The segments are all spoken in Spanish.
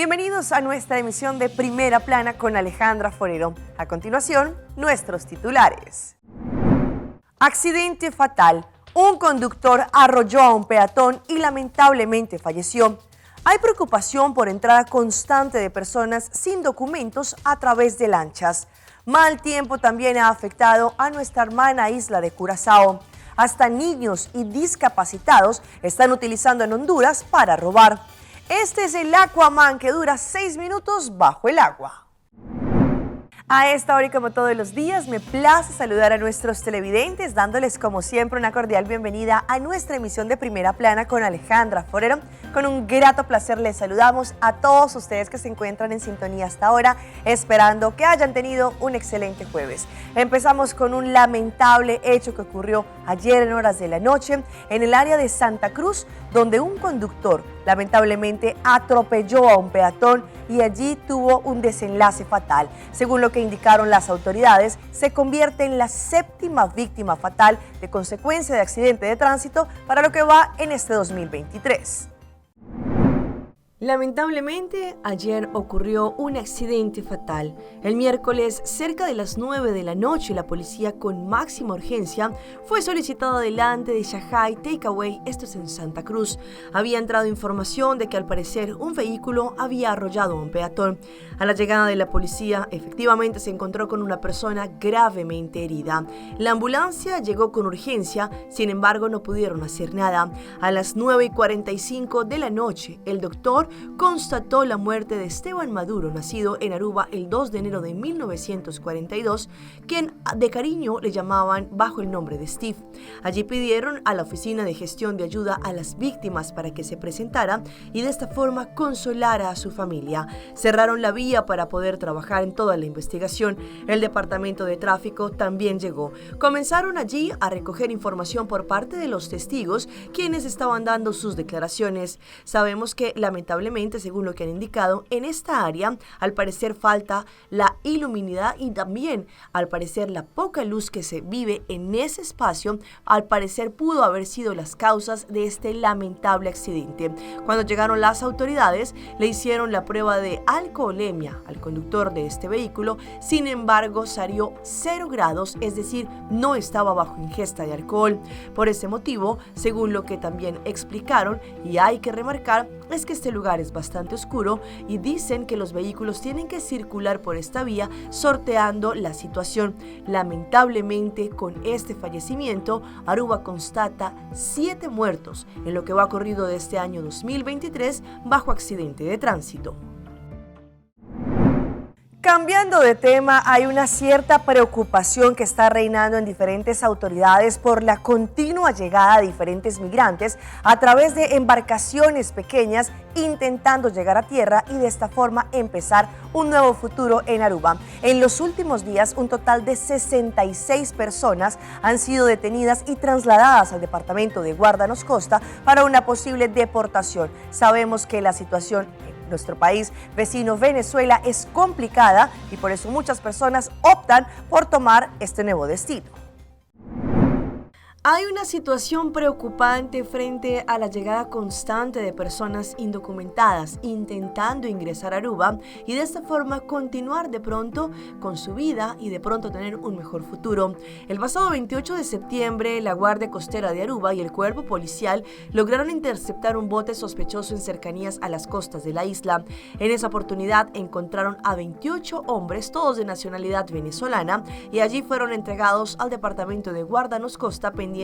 Bienvenidos a nuestra emisión de Primera Plana con Alejandra Forero. A continuación, nuestros titulares. Accidente fatal. Un conductor arrolló a un peatón y lamentablemente falleció. Hay preocupación por entrada constante de personas sin documentos a través de lanchas. Mal tiempo también ha afectado a nuestra hermana isla de Curazao. Hasta niños y discapacitados están utilizando en Honduras para robar. Este es el Aquaman que dura 6 minutos bajo el agua. A esta hora y como todos los días, me place saludar a nuestros televidentes, dándoles como siempre una cordial bienvenida a nuestra emisión de Primera Plana con Alejandra Forero. Con un grato placer les saludamos a todos ustedes que se encuentran en sintonía hasta ahora, esperando que hayan tenido un excelente jueves. Empezamos con un lamentable hecho que ocurrió ayer en horas de la noche en el área de Santa Cruz, donde un conductor lamentablemente atropelló a un peatón y allí tuvo un desenlace fatal. Según lo que indicaron las autoridades, se convierte en la 7ª víctima fatal de consecuencia de accidente de tránsito para lo que va en este 2023. Lamentablemente, ayer ocurrió un accidente fatal. El miércoles, cerca de las 9 de la noche, la policía con máxima urgencia fue solicitada delante de Shanghai Takeaway, esto es en Santa Cruz. Había entrado información de que al parecer un vehículo había arrollado a un peatón. A la llegada de la policía, efectivamente se encontró con una persona gravemente herida. La ambulancia llegó con urgencia, sin embargo no pudieron hacer nada. A las 9:45 de la noche, el doctor constató la muerte de Esteban Maduro, nacido en Aruba el 2 de enero de 1942, quien de cariño le llamaban bajo el nombre de Steve. Allí pidieron a la Oficina de Gestión de Ayuda a las Víctimas para que se presentara y de esta forma consolara a su familia. Cerraron la vía para poder trabajar en toda la investigación. El Departamento de Tráfico también llegó. Comenzaron allí a recoger información por parte de los testigos, quienes estaban dando sus declaraciones. Sabemos que lamentablemente, según lo que han indicado, en esta área al parecer falta la iluminidad y también al parecer la poca luz que se vive en ese espacio, al parecer pudo haber sido las causas de este lamentable accidente. Cuando llegaron las autoridades, le hicieron la prueba de alcoholemia al conductor de este vehículo, sin embargo salió 0 grados, es decir, no estaba bajo ingesta de alcohol. Por ese motivo, según lo que también explicaron, y hay que remarcar, es que este lugar es bastante oscuro y dicen que los vehículos tienen que circular por esta vía sorteando la situación. Lamentablemente, con este fallecimiento, Aruba constata 7 muertos en lo que va corrido de este año 2023 bajo accidente de tránsito. Cambiando de tema, hay una cierta preocupación que está reinando en diferentes autoridades por la continua llegada de diferentes migrantes a través de embarcaciones pequeñas intentando llegar a tierra y de esta forma empezar un nuevo futuro en Aruba. En los últimos días, un total de 66 personas han sido detenidas y trasladadas al departamento de Guardanos Costa para una posible deportación. Sabemos que la situación nuestro país vecino Venezuela es complicada y por eso muchas personas optan por tomar este nuevo destino. Hay una situación preocupante frente a la llegada constante de personas indocumentadas intentando ingresar a Aruba y de esta forma continuar de pronto con su vida y de pronto tener un mejor futuro. El pasado 28 de septiembre, la Guardia Costera de Aruba y el cuerpo policial lograron interceptar un bote sospechoso en cercanías a las costas de la isla. En esa oportunidad encontraron a 28 hombres, todos de nacionalidad venezolana, y allí fueron entregados al departamento de Guardanos Costa pendiente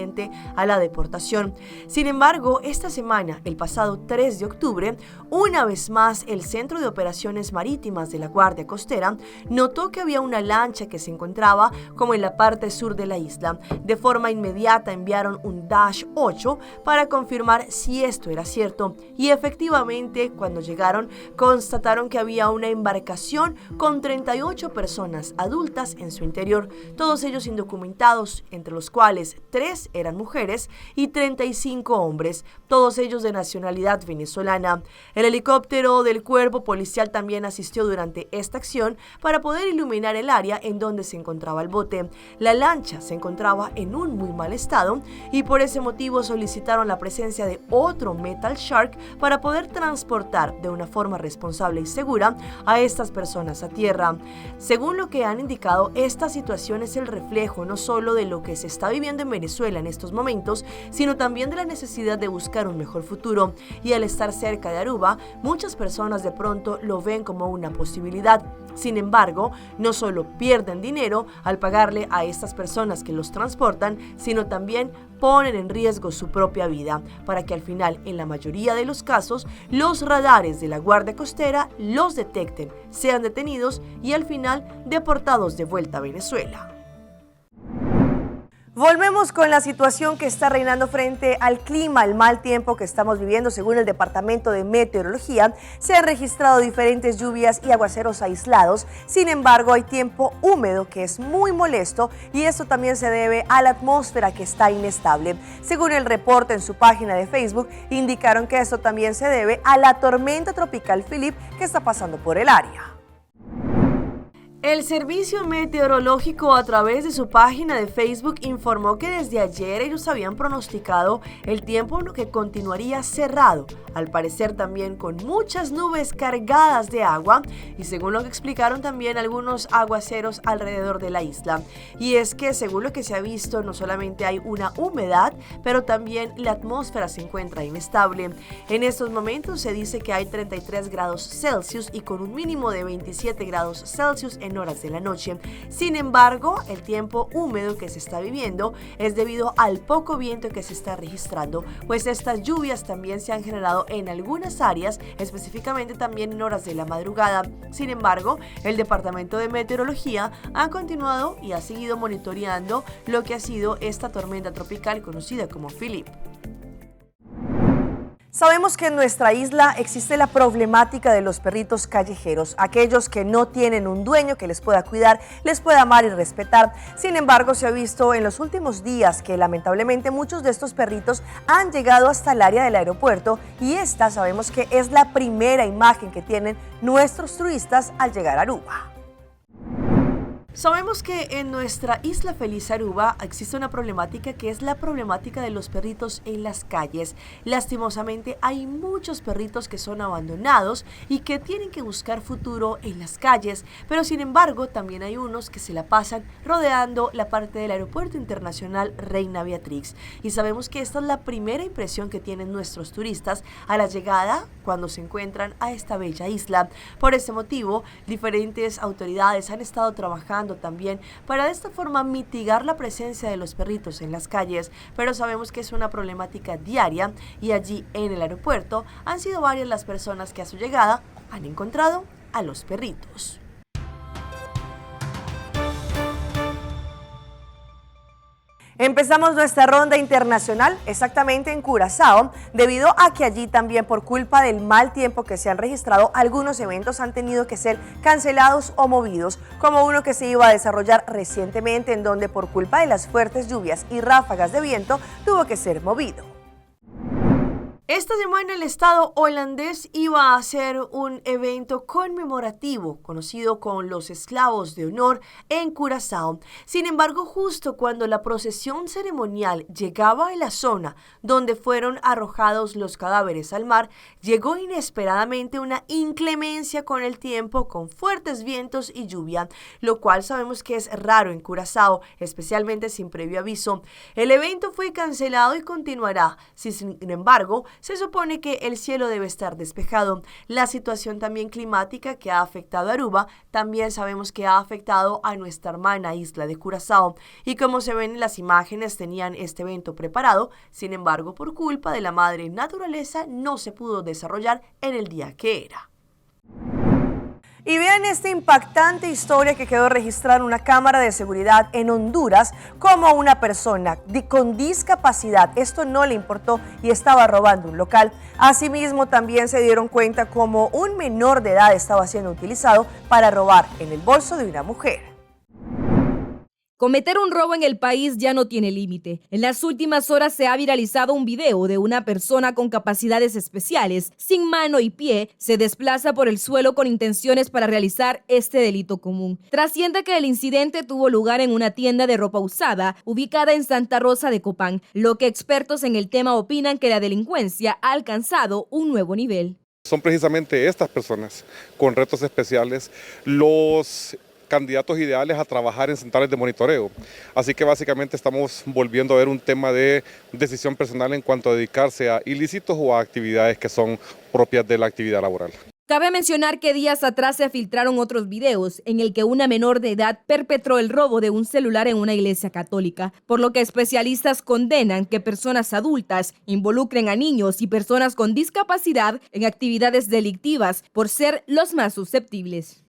a la deportación. Sin embargo, esta semana, el pasado 3 de octubre, una vez más el Centro de Operaciones Marítimas de la Guardia Costera notó que había una lancha que se encontraba como en la parte sur de la isla. De forma inmediata enviaron un Dash 8 para confirmar si esto era cierto y efectivamente cuando llegaron constataron que había una embarcación con 38 personas adultas en su interior, todos ellos indocumentados, entre los cuales 3 10 eran mujeres y 35 hombres, todos ellos de nacionalidad venezolana. El helicóptero del cuerpo policial también asistió durante esta acción para poder iluminar el área en donde se encontraba el bote. La lancha se encontraba en un muy mal estado y por ese motivo solicitaron la presencia de otro Metal Shark para poder transportar de una forma responsable y segura a estas personas a tierra. Según lo que han indicado, esta situación es el reflejo no solo de lo que se está viviendo en Venezuela en estos momentos, sino también de la necesidad de buscar un mejor futuro. Y al estar cerca de Aruba, muchas personas de pronto lo ven como una posibilidad. Sin embargo, no solo pierden dinero al pagarle a estas personas que los transportan, sino también ponen en riesgo su propia vida, para que al final, en la mayoría de los casos, los radares de la Guardia Costera los detecten, sean detenidos y al final deportados de vuelta a Venezuela. Volvemos con la situación que está reinando frente al clima, el mal tiempo que estamos viviendo. Según el Departamento de Meteorología, se han registrado diferentes lluvias y aguaceros aislados. Sin embargo, hay tiempo húmedo que es muy molesto y esto también se debe a la atmósfera que está inestable. Según el reporte en su página de Facebook, indicaron que esto también se debe a la tormenta tropical Philip que está pasando por el área. El Servicio Meteorológico, a través de su página de Facebook, informó que desde ayer ellos habían pronosticado el tiempo que continuaría cerrado, al parecer también con muchas nubes cargadas de agua y según lo que explicaron también algunos aguaceros alrededor de la isla. Y es que según lo que se ha visto, no solamente hay una humedad, pero también la atmósfera se encuentra inestable. En estos momentos se dice que hay 33 grados Celsius y con un mínimo de 27 grados Celsius en horas de la noche. Sin embargo, el tiempo húmedo que se está viviendo es debido al poco viento que se está registrando, pues estas lluvias también se han generado en algunas áreas, específicamente también en horas de la madrugada. Sin embargo, el Departamento de Meteorología ha continuado y ha seguido monitoreando lo que ha sido esta tormenta tropical conocida como Philip. Sabemos que en nuestra isla existe la problemática de los perritos callejeros, aquellos que no tienen un dueño que les pueda cuidar, les pueda amar y respetar. Sin embargo, se ha visto en los últimos días que lamentablemente muchos de estos perritos han llegado hasta el área del aeropuerto y esta sabemos que es la primera imagen que tienen nuestros turistas al llegar a Aruba. Sabemos que en nuestra isla feliz Aruba existe una problemática que es la problemática de los perritos en las calles. Lastimosamente hay muchos perritos que son abandonados y que tienen que buscar futuro en las calles, pero sin embargo también hay unos que se la pasan rodeando la parte del Aeropuerto Internacional Reina Beatrix. Y sabemos que esta es la primera impresión que tienen nuestros turistas a la llegada cuando se encuentran a esta bella isla. Por ese motivo, diferentes autoridades han estado trabajando también para de esta forma mitigar la presencia de los perritos en las calles, pero sabemos que es una problemática diaria y allí en el aeropuerto han sido varias las personas que a su llegada han encontrado a los perritos. Empezamos nuestra ronda internacional exactamente en Curazao, debido a que allí también por culpa del mal tiempo que se han registrado, algunos eventos han tenido que ser cancelados o movidos, como uno que se iba a desarrollar recientemente en donde por culpa de las fuertes lluvias y ráfagas de viento tuvo que ser movido. Esta semana el Estado holandés iba a hacer un evento conmemorativo conocido como los Esclavos de Honor en Curazao. Sin embargo, justo cuando la procesión ceremonial llegaba a la zona donde fueron arrojados los cadáveres al mar, llegó inesperadamente una inclemencia con el tiempo, con fuertes vientos y lluvia, lo cual sabemos que es raro en Curazao, especialmente sin previo aviso. El evento fue cancelado y continuará. Sin embargo, se supone que el cielo debe estar despejado. La situación también climática que ha afectado a Aruba, también sabemos que ha afectado a nuestra hermana isla de Curazao. Y como se ven en las imágenes, tenían este evento preparado, sin embargo, por culpa de la madre naturaleza, no se pudo desarrollar en el día que era. Y vean esta impactante historia que quedó registrada en una cámara de seguridad en Honduras, como una persona con discapacidad, esto no le importó y estaba robando un local. Asimismo, también se dieron cuenta como un menor de edad estaba siendo utilizado para robar en el bolso de una mujer. Cometer un robo en el país ya no tiene límite. En las últimas horas se ha viralizado un video de una persona con capacidades especiales, sin mano y pie, se desplaza por el suelo con intenciones para realizar este delito común. Trasciende que el incidente tuvo lugar en una tienda de ropa usada, ubicada en Santa Rosa de Copán, lo que expertos en el tema opinan que la delincuencia ha alcanzado un nuevo nivel. Son precisamente estas personas con retos especiales los candidatos ideales a trabajar en centrales de monitoreo. Así que básicamente estamos volviendo a ver un tema de decisión personal en cuanto a dedicarse a ilícitos o a actividades que son propias de la actividad laboral. Cabe mencionar que días atrás se filtraron otros videos en el que una menor de edad perpetró el robo de un celular en una iglesia católica, por lo que especialistas condenan que personas adultas involucren a niños y personas con discapacidad en actividades delictivas por ser los más susceptibles.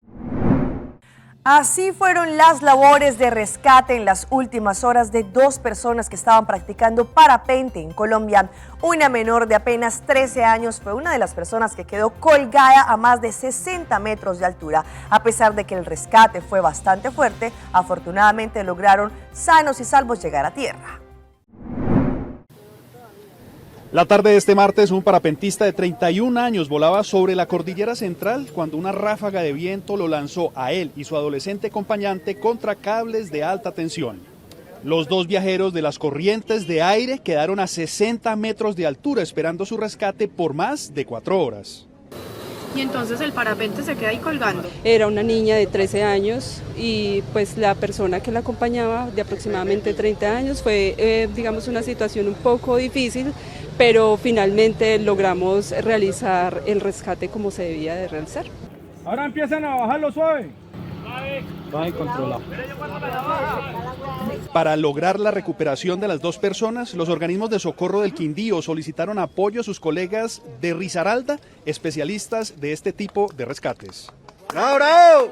Así fueron las labores de rescate en las últimas horas de dos personas que estaban practicando parapente en Colombia. Una menor de apenas 13 años fue una de las personas que quedó colgada a más de 60 metros de altura. A pesar de que el rescate fue bastante fuerte, afortunadamente lograron sanos y salvos llegar a tierra. La tarde de este martes, un parapentista de 31 años volaba sobre la cordillera central cuando una ráfaga de viento lo lanzó a él y su adolescente acompañante contra cables de alta tensión. Los dos viajeros de las corrientes de aire quedaron a 60 metros de altura esperando su rescate por más de 4 horas. Y entonces el parapente se queda ahí colgando. Era una niña de 13 años y pues la persona que la acompañaba de aproximadamente 30 años fue, digamos, una situación un poco difícil, pero finalmente logramos realizar el rescate como se debía de realizar. Ahora empiezan a bajarlo suave. Suave, controlado. Para lograr la recuperación de las dos personas, los organismos de socorro del Quindío solicitaron apoyo a sus colegas de Risaralda, especialistas de este tipo de rescates. ¡Bravo!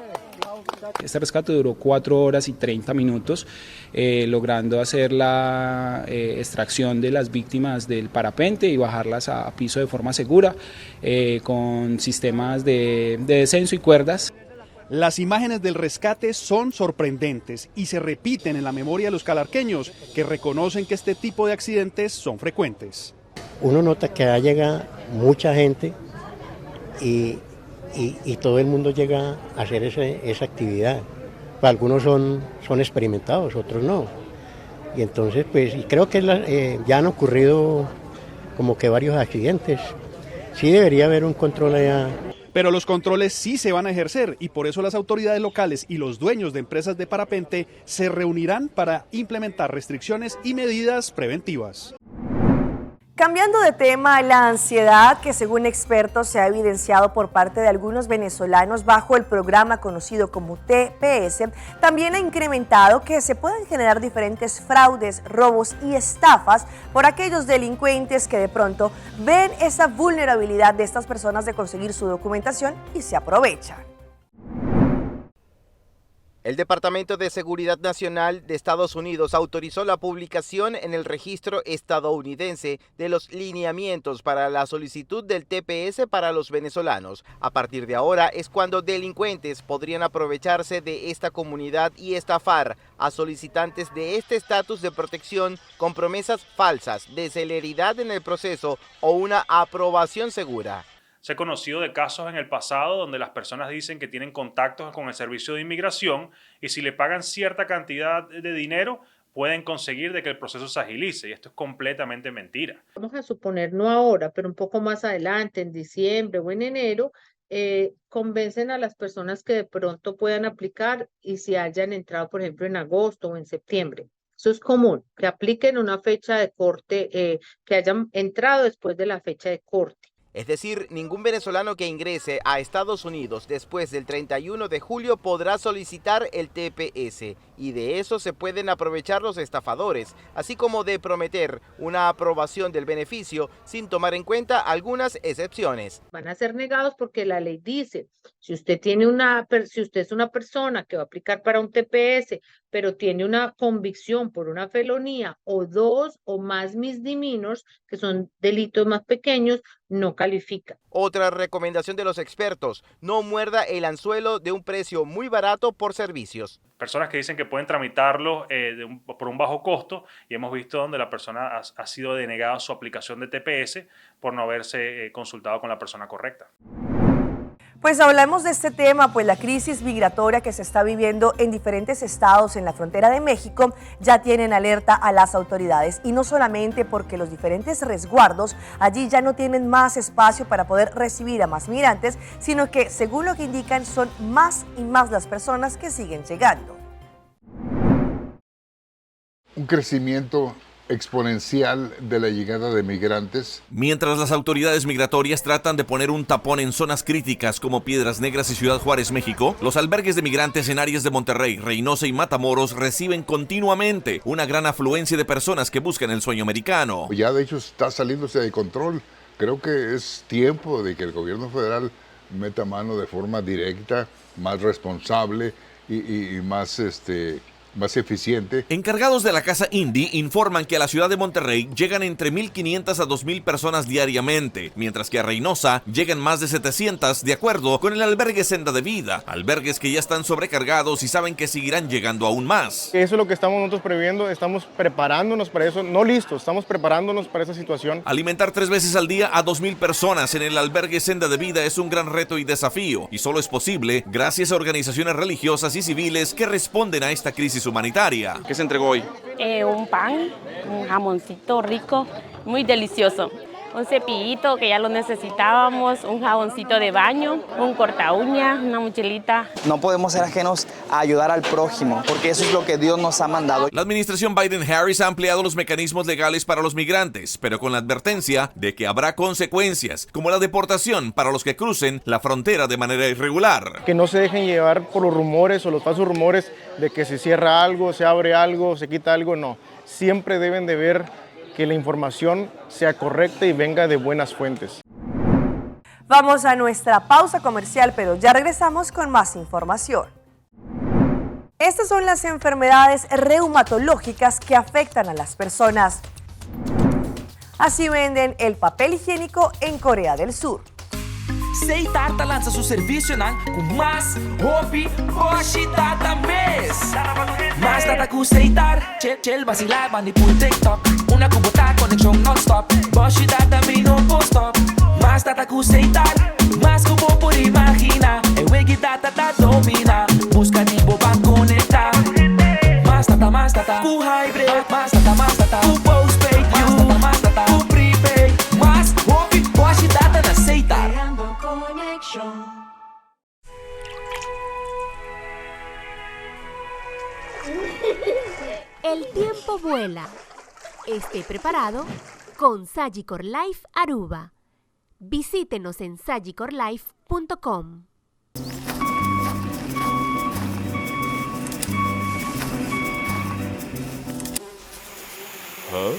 Este rescate duró 4 horas y 30 minutos, logrando hacer la extracción de las víctimas del parapente y bajarlas a piso de forma segura, con sistemas de descenso y cuerdas. Las imágenes del rescate son sorprendentes y se repiten en la memoria de los calarqueños, que reconocen que este tipo de accidentes son frecuentes. Uno nota que ha llegado mucha gente y todo el mundo llega a hacer esa actividad. Algunos son experimentados, otros no. Y entonces, pues, y creo que ya han ocurrido como que varios accidentes. Sí debería haber un control allá. Pero los controles sí se van a ejercer y por eso las autoridades locales y los dueños de empresas de parapente se reunirán para implementar restricciones y medidas preventivas. Cambiando de tema, la ansiedad que según expertos se ha evidenciado por parte de algunos venezolanos bajo el programa conocido como TPS, también ha incrementado que se puedan generar diferentes fraudes, robos y estafas por aquellos delincuentes que de pronto ven esa vulnerabilidad de estas personas de conseguir su documentación y se aprovechan. El Departamento de Seguridad Nacional de Estados Unidos autorizó la publicación en el registro estadounidense de los lineamientos para la solicitud del TPS para los venezolanos. A partir de ahora es cuando delincuentes podrían aprovecharse de esta comunidad y estafar a solicitantes de este estatus de protección con promesas falsas de celeridad en el proceso o una aprobación segura. Se ha conocido de casos en el pasado donde las personas dicen que tienen contactos con el servicio de inmigración y si le pagan cierta cantidad de dinero pueden conseguir de que el proceso se agilice, y esto es completamente mentira. Vamos a suponer, no ahora, pero un poco más adelante, en diciembre o en enero, convencen a las personas que de pronto puedan aplicar y si hayan entrado, por ejemplo, en agosto o en septiembre. Eso es común, que apliquen una fecha de corte, que hayan entrado después de la fecha de corte. Es decir, ningún venezolano que ingrese a Estados Unidos después del 31 de julio podrá solicitar el TPS, y de eso se pueden aprovechar los estafadores, así como de prometer una aprobación del beneficio sin tomar en cuenta algunas excepciones. Van a ser negados porque la ley dice, si usted es una persona que va a aplicar para un TPS, pero tiene una convicción por una felonía o 2 o más misdemeanors, que son delitos más pequeños, no califica. Otra recomendación de los expertos: no muerda el anzuelo de un precio muy barato por servicios. Personas que dicen que pueden tramitarlo por un bajo costo, y hemos visto donde la persona ha sido denegada su aplicación de TPS por no haberse consultado con la persona correcta. Pues hablamos de este tema, pues la crisis migratoria que se está viviendo en diferentes estados en la frontera de México ya tienen alerta a las autoridades, y no solamente porque los diferentes resguardos allí ya no tienen más espacio para poder recibir a más migrantes, sino que según lo que indican son más y más las personas que siguen llegando. Un crecimiento exponencial de la llegada de migrantes. Mientras las autoridades migratorias tratan de poner un tapón en zonas críticas como Piedras Negras y Ciudad Juárez, México, los albergues de migrantes en áreas de Monterrey, Reynosa y Matamoros reciben continuamente una gran afluencia de personas que buscan el sueño americano. Ya de hecho está saliéndose de control. Creo que es tiempo de que el gobierno federal meta mano de forma directa, más responsable y más eficiente. Encargados de la Casa Indy informan que a la ciudad de Monterrey llegan entre 1,500 a 2,000 personas diariamente, mientras que a Reynosa llegan más de 700, de acuerdo con el albergue Senda de Vida, albergues que ya están sobrecargados y saben que seguirán llegando aún más. Eso es lo que estamos nosotros previendo, estamos preparándonos para eso, no listos, estamos preparándonos para esa situación. Alimentar 3 veces al día a 2,000 personas en el albergue Senda de Vida es un gran reto y desafío, y solo es posible gracias a organizaciones religiosas y civiles que responden a esta crisis humanitaria. ¿Qué se entregó hoy? Un pan, un jamoncito rico, muy delicioso. Un cepillito que ya lo necesitábamos, un jaboncito de baño, un corta uña, una mochilita. No podemos ser ajenos a ayudar al prójimo, porque eso es lo que Dios nos ha mandado. La administración Biden-Harris ha ampliado los mecanismos legales para los migrantes, pero con la advertencia de que habrá consecuencias, como la deportación para los que crucen la frontera de manera irregular. Que no se dejen llevar por los rumores o los falsos rumores de que se cierra algo, se abre algo, se quita algo, no. Siempre deben de ver que la información sea correcta y venga de buenas fuentes. Vamos a nuestra pausa comercial, pero ya regresamos con más información. Estas son las enfermedades reumatológicas que afectan a las personas. Así venden el papel higiénico en Corea del Sur. Seitarta lança seu serviço com mais hobby, hoje data mês. Mais data com Seitar, chel vacilar, manipul TikTok. Una cubota conexão non-stop, hoje data me no post-stop. Mais data com Seitar, mais cubo por imagina. É wegi data da domina, busca tipo pra conectar. Mais data, com hybrid, mais data, com postpaid, mais data, com prepaid. Mais hobby, hoje data na Seitar. El tiempo vuela. Esté preparado con Sagicor Life Aruba. Visítenos en sagicorlife.com. ¿Ah?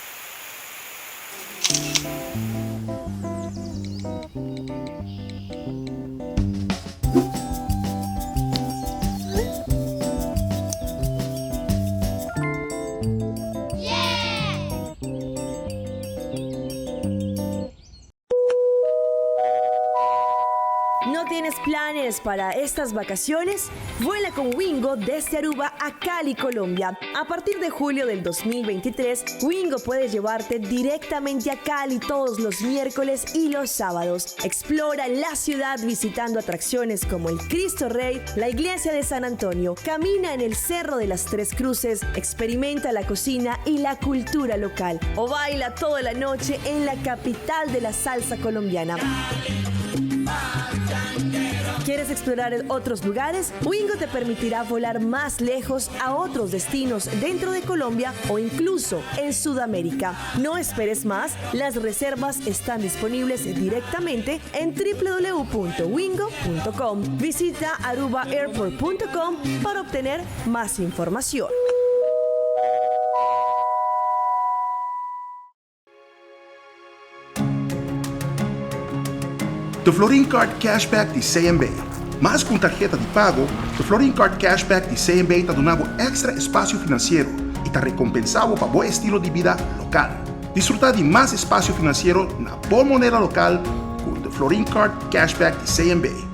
¿No tienes planes para estas vacaciones? Vuela con Wingo desde Aruba a Cali, Colombia. A partir de julio del 2023, Wingo puede llevarte directamente a Cali todos los miércoles y los sábados. Explora la ciudad visitando atracciones como el Cristo Rey, la iglesia de San Antonio, camina en el Cerro de las Tres Cruces, experimenta la cocina y la cultura local, o baila toda la noche en la capital de la salsa colombiana. ¿Quieres explorar otros lugares? Wingo te permitirá volar más lejos a otros destinos dentro de Colombia o incluso en Sudamérica. No esperes más, las reservas están disponibles directamente en www.wingo.com. Visita arubaairport.com para obtener más información. Do Florin Card Cashback de CMB. Mas com tarjeta de pago, do Florin Card Cashback de CMB está dando extra espaço financeiro e está recompensado para bom estilo de vida local. Disfruta de más espacio financiero na boa moneda local con The Florin Card Cashback de CMB.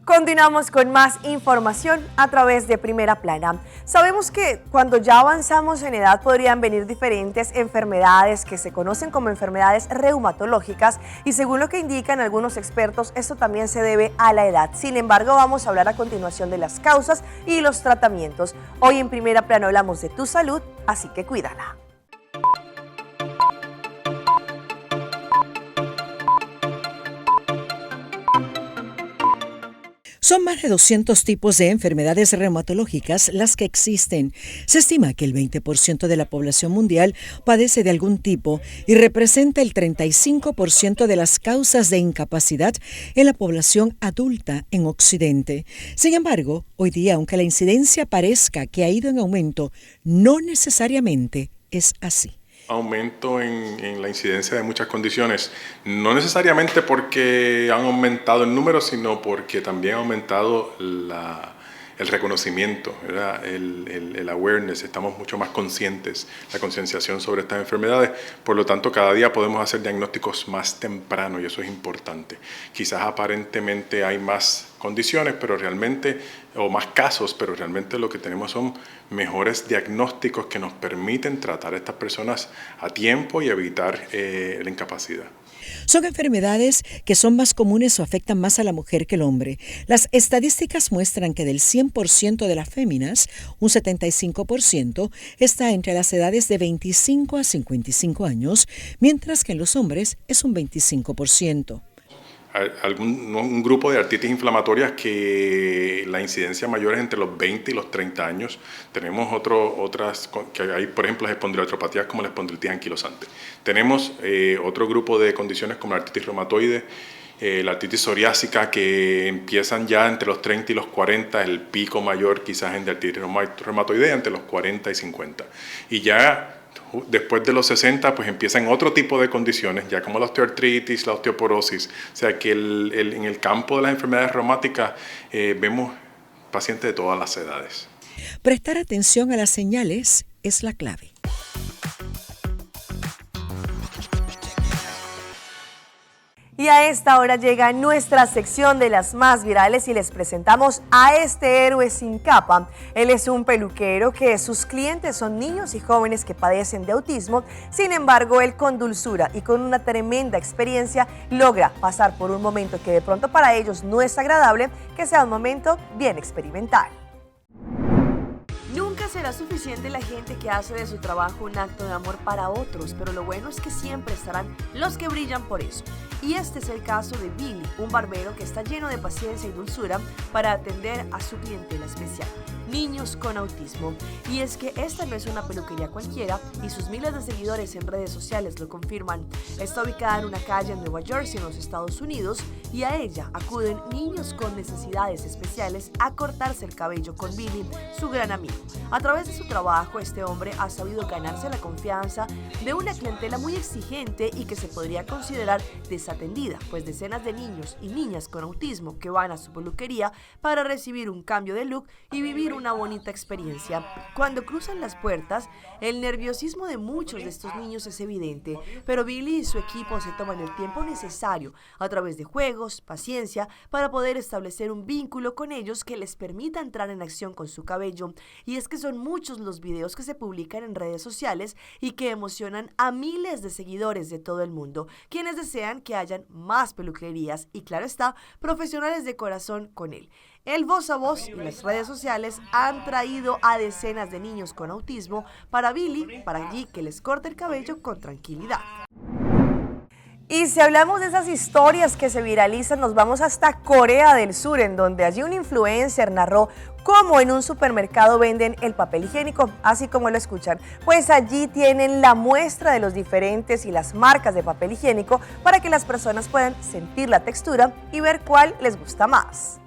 Continuamos con más información a través de Primera Plana. Sabemos que cuando ya avanzamos en edad podrían venir diferentes enfermedades que se conocen como enfermedades reumatológicas y según lo que indican algunos expertos, esto también se debe a la edad. Sin embargo, vamos a hablar a continuación de las causas y los tratamientos. Hoy en Primera Plana hablamos de tu salud, así que cuídala. Son más de 200 tipos de enfermedades reumatológicas las que existen. Se estima que el 20% de la población mundial padece de algún tipo y representa el 35% de las causas de incapacidad en la población adulta en Occidente. Sin embargo, hoy día, aunque la incidencia parezca que ha ido en aumento, no necesariamente es así. Aumento en la incidencia de muchas condiciones, no necesariamente porque han aumentado el número, sino porque también ha aumentado el reconocimiento, ¿verdad? El awareness, estamos mucho más conscientes, la concienciación sobre estas enfermedades, por lo tanto cada día podemos hacer diagnósticos más temprano y eso es importante. Quizás aparentemente hay más condiciones, pero realmente, o más casos, pero realmente lo que tenemos son mejores diagnósticos que nos permiten tratar a estas personas a tiempo y evitar la incapacidad. Son enfermedades que son más comunes o afectan más a la mujer que al hombre. Las estadísticas muestran que del 100% de las féminas, un 75% está entre las edades de 25 a 55 años, mientras que en los hombres es un 25%. Un grupo de artritis inflamatorias que la incidencia mayor es entre los 20 y los 30 años. Tenemos otras, que hay por ejemplo las espondiloartropatías como la espondilitis anquilosante. Tenemos otro grupo de condiciones como la artritis reumatoide, la artritis psoriásica que empiezan ya entre los 30 y los 40, el pico mayor quizás en de artritis reumatoide entre los 40 y 50. Y ya después de los 60, pues empiezan otro tipo de condiciones, ya como la osteoartritis, la osteoporosis. O sea que en el campo de las enfermedades reumáticas vemos pacientes de todas las edades. Prestar atención a las señales es la clave. Y a esta hora llega nuestra sección de las más virales y les presentamos a este héroe sin capa. Él es un peluquero que sus clientes son niños y jóvenes que padecen de autismo. Sin embargo, él con dulzura y con una tremenda experiencia logra pasar por un momento que de pronto para ellos no es agradable, que sea un momento bien experimental. Nunca será suficiente la gente que hace de su trabajo un acto de amor para otros, pero lo bueno es que siempre estarán los que brillan por eso. Y este es el caso de Billy, un barbero que está lleno de paciencia y dulzura para atender a su clientela especial, niños con autismo. Y es que esta no es una peluquería cualquiera y sus miles de seguidores en redes sociales lo confirman. Está ubicada en una calle en Nueva Jersey, en los Estados Unidos, y a ella acuden niños con necesidades especiales a cortarse el cabello con Billy, su gran amigo. A través de su trabajo, este hombre ha sabido ganarse la confianza de una clientela muy exigente y que se podría considerar desatendida, pues decenas de niños y niñas con autismo que van a su peluquería para recibir un cambio de look y vivir una bonita experiencia. Cuando cruzan las puertas, el nerviosismo de muchos de estos niños es evidente, pero Billy y su equipo se toman el tiempo necesario a través de juegos, paciencia, para poder establecer un vínculo con ellos que les permita entrar en acción con su cabello. Y es que son muchos los videos que se publican en redes sociales y que emocionan a miles de seguidores de todo el mundo, quienes desean que hayan más peluquerías y, claro está, profesionales de corazón con él. El voz a voz y las redes sociales han traído a decenas de niños con autismo para Billy, para allí que les corte el cabello con tranquilidad. Y si hablamos de esas historias que se viralizan, nos vamos hasta Corea del Sur, en donde allí un influencer narró cómo en un supermercado venden el papel higiénico, así como lo escuchan. Pues allí tienen la muestra de los diferentes y las marcas de papel higiénico para que las personas puedan sentir la textura y ver cuál les gusta más.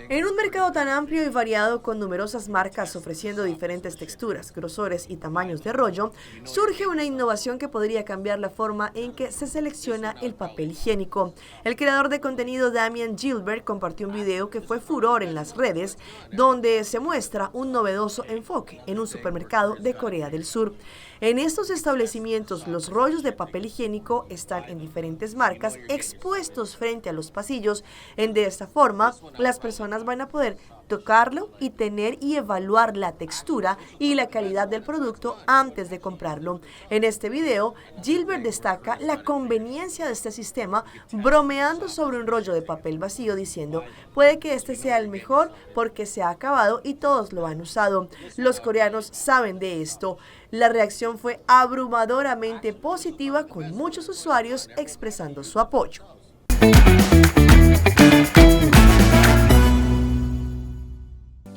En un mercado tan amplio y variado con numerosas marcas ofreciendo diferentes texturas, grosores y tamaños de rollo, surge una innovación que podría cambiar la forma en que se selecciona el papel higiénico. El creador de contenido Damien Gilbert compartió un video que fue furor en las redes, donde se muestra un novedoso enfoque en un supermercado de Corea del Sur. En estos establecimientos, los rollos de papel higiénico están en diferentes marcas expuestos frente a los pasillos. De esta forma, las personas van a poder tocarlo y tener y evaluar la textura y la calidad del producto antes de comprarlo. En este video, Gilbert destaca la conveniencia de este sistema, bromeando sobre un rollo de papel vacío diciendo: puede que este sea el mejor porque se ha acabado y todos lo han usado. Los coreanos saben de esto. La reacción fue abrumadoramente positiva, con muchos usuarios expresando su apoyo.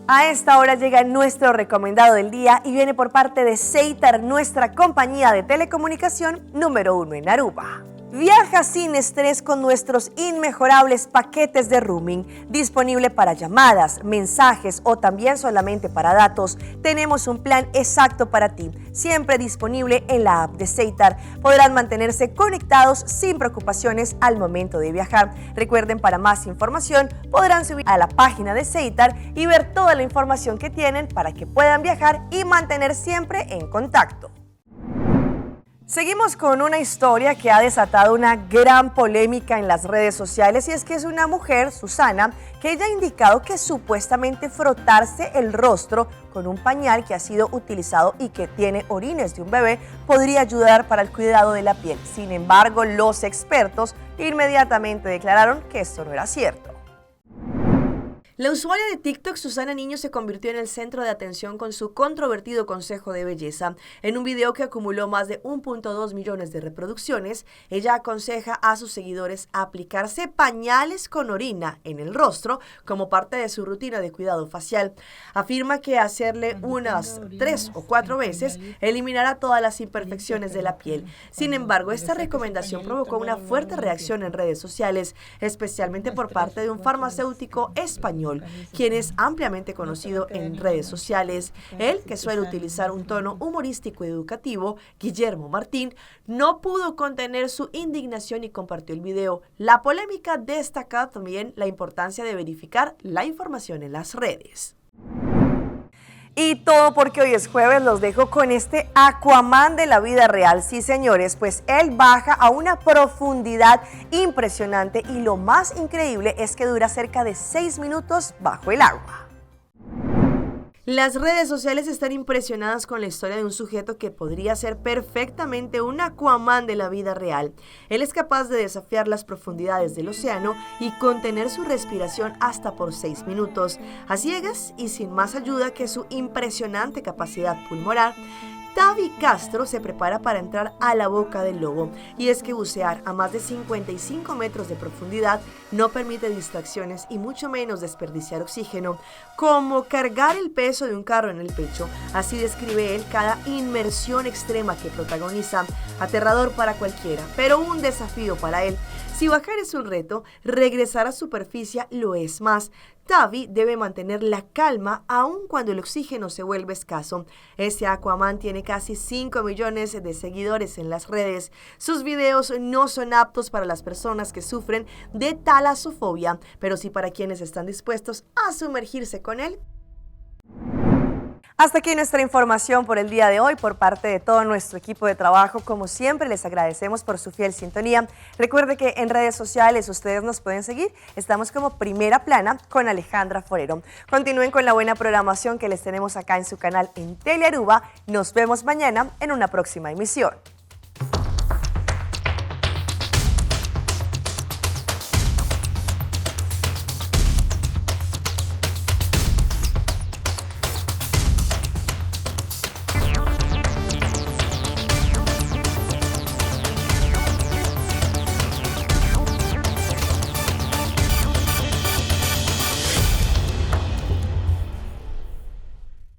A esta hora llega nuestro recomendado del día y viene por parte de Ceitar, nuestra compañía de telecomunicación número 1 en Aruba. Viaja sin estrés con nuestros inmejorables paquetes de roaming, disponible para llamadas, mensajes o también solamente para datos. Tenemos un plan exacto para ti, siempre disponible en la app de Ceitar. Podrán mantenerse conectados sin preocupaciones al momento de viajar. Recuerden, para más información podrán subir a la página de Ceitar y ver toda la información que tienen para que puedan viajar y mantener siempre en contacto. Seguimos con una historia que ha desatado una gran polémica en las redes sociales, y es que es una mujer, Susana, que ella ha indicado que supuestamente frotarse el rostro con un pañal que ha sido utilizado y que tiene orines de un bebé podría ayudar para el cuidado de la piel. Sin embargo, los expertos inmediatamente declararon que esto no era cierto. La usuaria de TikTok, Susana Niño, se convirtió en el centro de atención con su controvertido consejo de belleza. En un video que acumuló más de 1.2 millones de reproducciones, ella aconseja a sus seguidores aplicarse pañales con orina en el rostro como parte de su rutina de cuidado facial. Afirma que hacerle unas 3 o 4 veces eliminará todas las imperfecciones de la piel. Sin embargo, esta recomendación provocó una fuerte reacción en redes sociales, especialmente por parte de un farmacéutico español, quien es ampliamente conocido en redes sociales. Él, que suele utilizar un tono humorístico y educativo, Guillermo Martín, no pudo contener su indignación y compartió el video. La polémica destaca también la importancia de verificar la información en las redes. Y todo porque hoy es jueves. Los dejo con este Aquaman de la vida real. Sí, señores, pues él baja a una profundidad impresionante y lo más increíble es que dura cerca de 6 minutos bajo el agua. Las redes sociales están impresionadas con la historia de un sujeto que podría ser perfectamente un Aquaman de la vida real. Él es capaz de desafiar las profundidades del océano y contener su respiración hasta por 6 minutos, a ciegas y sin más ayuda que su impresionante capacidad pulmonar. Tavi Castro se prepara para entrar a la boca del lobo, y es que bucear a más de 55 metros de profundidad no permite distracciones y mucho menos desperdiciar oxígeno, como cargar el peso de un carro en el pecho. Así describe él cada inmersión extrema que protagoniza, aterrador para cualquiera, pero un desafío para él. Si bajar es un reto, regresar a superficie lo es más. Tavi debe mantener la calma aun cuando el oxígeno se vuelve escaso. Este Aquaman tiene casi 5 millones de seguidores en las redes. Sus videos no son aptos para las personas que sufren de talasofobia, pero sí para quienes están dispuestos a sumergirse con él. Hasta aquí nuestra información por el día de hoy. Por parte de todo nuestro equipo de trabajo, como siempre, les agradecemos por su fiel sintonía. Recuerde que en redes sociales ustedes nos pueden seguir. Estamos como Primera Plana con Alejandra Forero. Continúen con la buena programación que les tenemos acá en su canal en Telearuba. Nos vemos mañana en una próxima emisión.